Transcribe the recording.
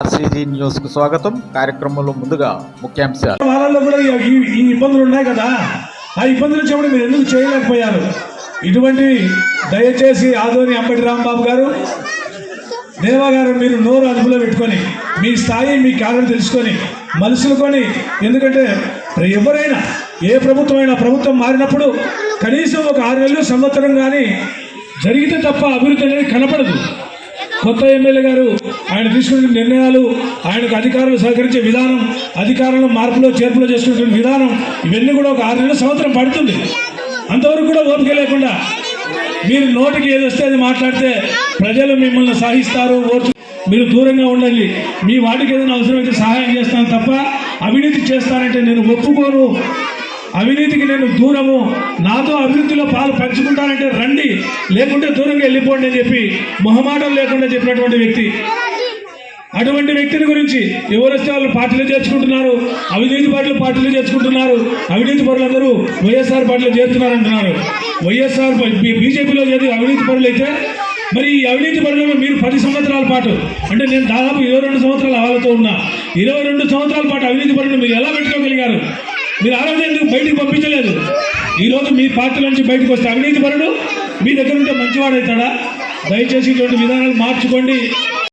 RCG news కు స్వాగతం. కార్యక్రమంలో ముందుగా ముఖ్యాంశాలు. వాళ్ళలో కూడా ఈ ఇబ్బందులు ఉన్నాయి కదా, ఆ ఇబ్బందులు చెప్పడం మీరు ఎందుకు చేయలేకపోయారు? ఇటువంటివి దయచేసి ఆదోని అంబటి రాంబాబు గారు, దేవా గారు, మీరు నోరు అదుపులో పెట్టుకొని మీ స్థాయి మీ కార్యం తెలుసుకొని మనుషులుకొని, ఎందుకంటే ఎవరైనా ఏ ప్రభుత్వం ప్రభుత్వం మారినప్పుడు కనీసం ఒక 6 నెలలు సంవత్సరం కానీ జరిగితే తప్ప అభివృద్ధి అనేది కనపడదు. కొత్త ఎమ్మెల్యే గారు ఆయన తీసుకునే నిర్ణయాలు, ఆయనకు అధికారులు సహకరించే విధానం, అధికారులను మార్పులో చేర్పులో చేసుకునే విధానం, ఇవన్నీ కూడా ఒక 6 నెలల సంవత్సరం పడుతుంది. అంతవరకు కూడా ఓపిక లేకుండా మీరు నోటికి ఏది వస్తే అది మాట్లాడితే ప్రజలు మిమ్మల్ని సహిస్తారు. మీరు దూరంగా ఉండండి. మీ వాటికి ఏదైనా అవసరమైతే సహాయం చేస్తాను తప్ప అవినీతి చేస్తానంటే నేను ఒప్పుకోను. అవినీతికి నేను దూరము. నాతో అభివృద్ధిలో పాలు పంచుకుంటానంటే రండి, లేకుంటే దూరంగా వెళ్ళిపోండి అని చెప్పి మొహమాటం లేకుండా చెప్పినటువంటి వ్యక్తి. అటువంటి వ్యక్తిని గురించి ఎవరు వస్తే వాళ్ళు పార్టీలో చేర్చుకుంటున్నారు, అవినీతి పార్టీలో చేర్చుకుంటున్నారు. అవినీతి పరులందరూ వైఎస్ఆర్ పార్టీలో చేరుతున్నారంటున్నారు. వైఎస్ఆర్ బీజేపీలో చేరి అవినీతి పరులు అయితే మరి ఈ అవినీతి పరులలో మీరు 10 సంవత్సరాల పాటు, అంటే నేను దాదాపు 22 సంవత్సరాల వాళ్ళతో ఉన్నా, 22 సంవత్సరాల పాటు అవినీతి పరులను మీరు ఎలా పెట్టుకోగలిగారు? మీరు ఆరోగ్యం ఎందుకు బయటికి పంపించలేదు? ఈరోజు మీ పార్టీ నుంచి బయటకు వస్తే అవినీతి పరుడు మీ దగ్గర ఉంటే మంచివాడవుతాడా? దయచేసి ఇటువంటి విధానాలు మార్చుకోండి.